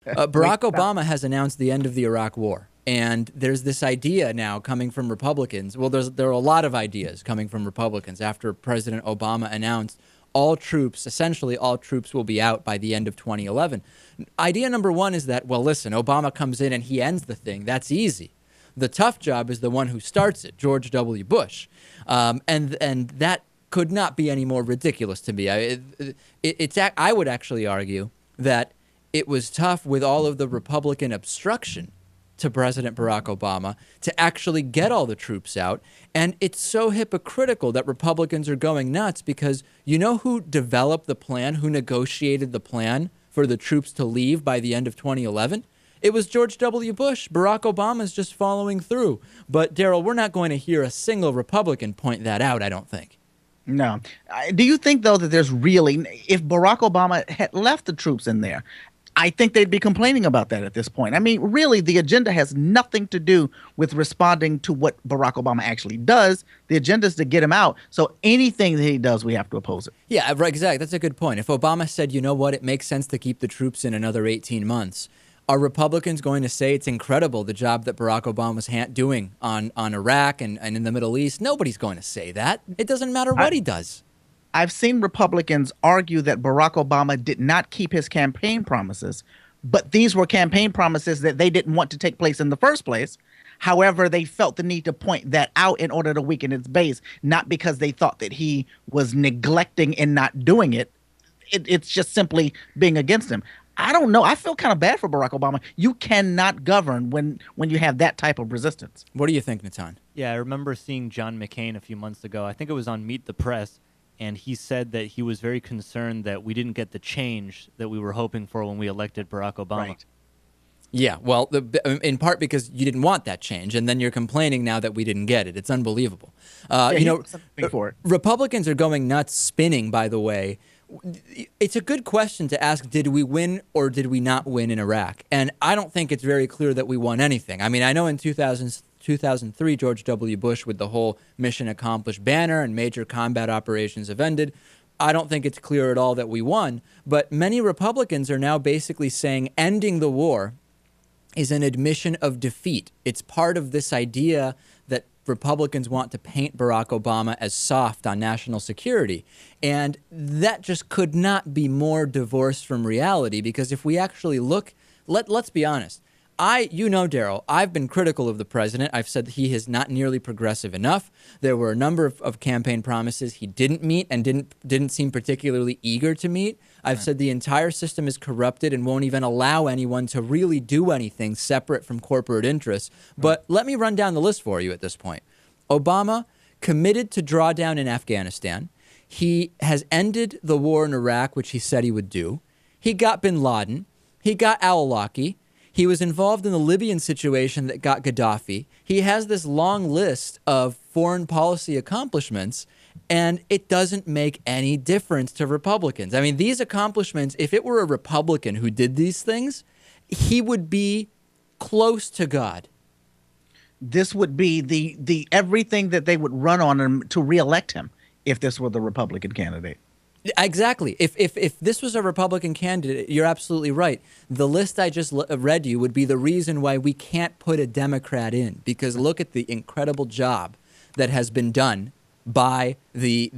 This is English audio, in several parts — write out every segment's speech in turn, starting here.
Barack Obama has announced the end of the Iraq War. And there's this idea now coming from Republicans. Well, there are a lot of ideas coming from Republicans after President Obama announced essentially all troops will be out by the end of 2011. Idea number one is that, well, listen, Obama comes in and he ends the thing. That's easy. The tough job is the one who starts it, George W. Bush. And that could not be any more ridiculous to me. I would actually argue that it was tough with all of the Republican obstruction to President Barack Obama to actually get all the troops out. And it's so hypocritical that Republicans are going nuts because you know who developed the plan, who negotiated the plan for the troops to leave by the end of 2011? It was George W. Bush. Barack Obama is just following through. But, Daryl, we're not going to hear a single Republican point that out, I don't think. No. Do you think, though, that there's really, if Barack Obama had left the troops in there, I think they'd be complaining about that at this point. I mean, really, the agenda has nothing to do with responding to what Barack Obama actually does. The agenda is to get him out. So anything that he does, we have to oppose it. Yeah, right, exactly. That's a good point. If Obama said, you know what, it makes sense to keep the troops in another 18 months, are Republicans going to say it's incredible the job that Barack Obama's doing on Iraq and in the Middle East? Nobody's going to say that. It doesn't matter what he does. I've seen Republicans argue that Barack Obama did not keep his campaign promises, but these were campaign promises that they didn't want to take place in the first place. However, they felt the need to point that out in order to weaken its base, not because they thought that he was neglecting and not doing it. It's just simply being against him. I don't know. I feel kind of bad for Barack Obama. You cannot govern when you have that type of resistance. What do you think, Natan? Yeah, I remember seeing John McCain a few months ago. I think it was on Meet the Press. And he said that he was very concerned that we didn't get the change that we were hoping for when we elected Barack Obama. Right. Yeah, well, in part because you didn't want that change, and then you're complaining now that we didn't get it. It's unbelievable. Republicans are going nuts spinning, by the way. It's a good question to ask, did we win or did we not win in Iraq? And I don't think it's very clear that we won anything. I mean, I know in 2003, George W. Bush, with the whole mission accomplished banner and major combat operations have ended. I don't think it's clear at all that we won. But many Republicans are now basically saying ending the war is an admission of defeat. It's part of this idea that Republicans want to paint Barack Obama as soft on national security. And that just could not be more divorced from reality, because if we actually look, let's be honest. Daryl, I've been critical of the president. I've said that he is not nearly progressive enough. There were a number of campaign promises he didn't meet and didn't seem particularly eager to meet. I've said the entire system is corrupted and won't even allow anyone to really do anything separate from corporate interests. But let me run down the list for you at this point. Obama committed to draw down in Afghanistan. He has ended the war in Iraq, which he said he would do. He got bin Laden. He got al-Awlaki. He was involved in the Libyan situation that got Gaddafi. He has this long list of foreign policy accomplishments, and it doesn't make any difference to Republicans. I mean, these accomplishments, if it were a Republican who did these things, he would be close to God. This would be the everything that they would run on him to reelect him if this were the Republican candidate. Exactly. If this was a Republican candidate, you're absolutely right. The list I just read you would be the reason why we can't put a Democrat in, because look at the incredible job that has been done by the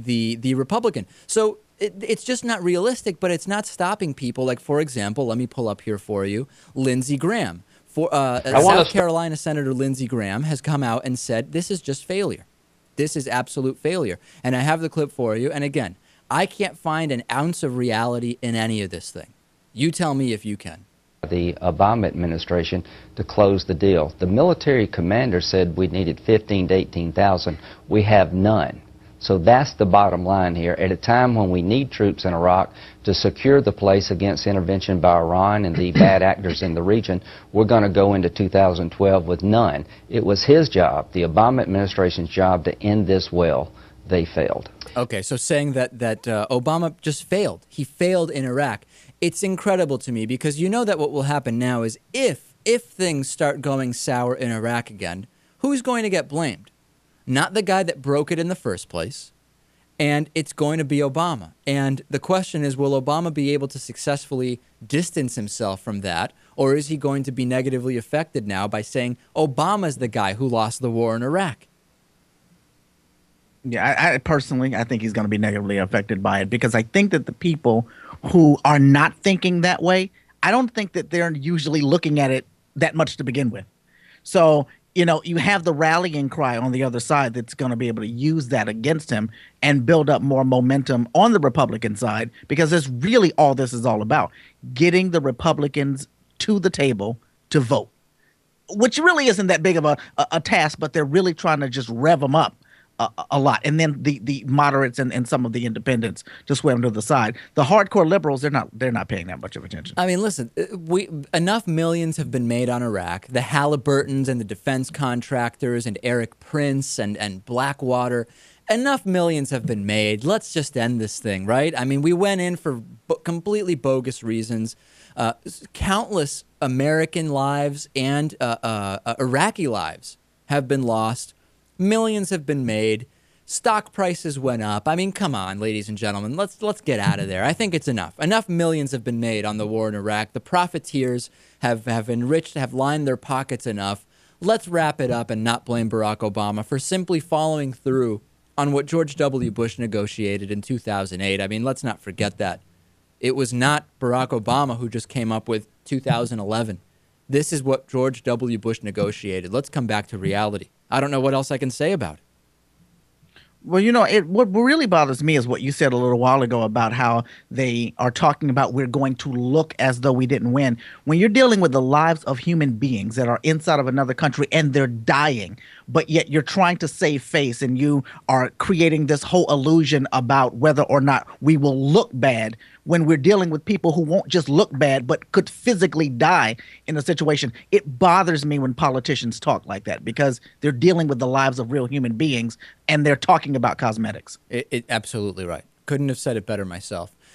Republican. So it's just not realistic, but it's not stopping people. Like, for example, let me pull up here for you, Lindsey Graham. South Carolina Senator Lindsey Graham has come out and said this is just failure. This is absolute failure. And I have the clip for you. And again, I can't find an ounce of reality in any of this thing. You tell me if you can. The Obama administration to close the deal. The military commander said we needed 15 to 18,000. We have none. So that's the bottom line here. At a time when we need troops in Iraq to secure the place against intervention by Iran and the bad actors in the region, we're going to go into 2012 with none. It was his job, the Obama administration's job, to end this well. They failed. Okay, so saying that Obama just failed. He failed in Iraq. It's incredible to me, because you know that what will happen now is if things start going sour in Iraq again, who's going to get blamed? Not the guy that broke it in the first place, and it's going to be Obama. And the question is, will Obama be able to successfully distance himself from that, Or is he going to be negatively affected now by saying Obama's the guy who lost the war in Iraq? Yeah, I personally, I think he's going to be negatively affected by it, because I think that the people who are not thinking that way, I don't think that they're usually looking at it that much to begin with. So, you know, you have the rallying cry on the other side that's going to be able to use that against him and build up more momentum on the Republican side, because that's really all this is all about, getting the Republicans to the table to vote, which really isn't that big of a task, but they're really trying to just rev them up a lot. And then the moderates and some of the independents to swim to the side. The hardcore liberals, they're not paying that much of attention. I mean, listen, enough millions have been made on Iraq. The Halliburtons and the defense contractors and Eric Prince and Blackwater, enough millions have been made. Let's just end this thing, right? I mean, we went in for completely bogus reasons. Countless American lives and Iraqi lives have been lost. Millions have been made. Stock prices went up. I mean, come on, ladies and gentlemen. Let's get out of there. I think it's enough. Enough millions have been made on the war in Iraq. The profiteers have enriched, have lined their pockets enough. Let's wrap it up and not blame Barack Obama for simply following through on what George W. Bush negotiated in 2008. I mean, let's not forget that. It was not Barack Obama who just came up with 2011. This is what George W. Bush negotiated. Let's come back to reality. I don't know what else I can say about it. Well, you know, what really bothers me is what you said a little while ago about how they are talking about we're going to look as though we didn't win. When you're dealing with the lives of human beings that are inside of another country and they're dying, but yet you're trying to save face and you are creating this whole illusion about whether or not we will look bad, when we're dealing with people who won't just look bad but could physically die in a situation. It bothers me when politicians talk like that, because they're dealing with the lives of real human beings and they're talking about cosmetics. Absolutely right. Couldn't have said it better myself.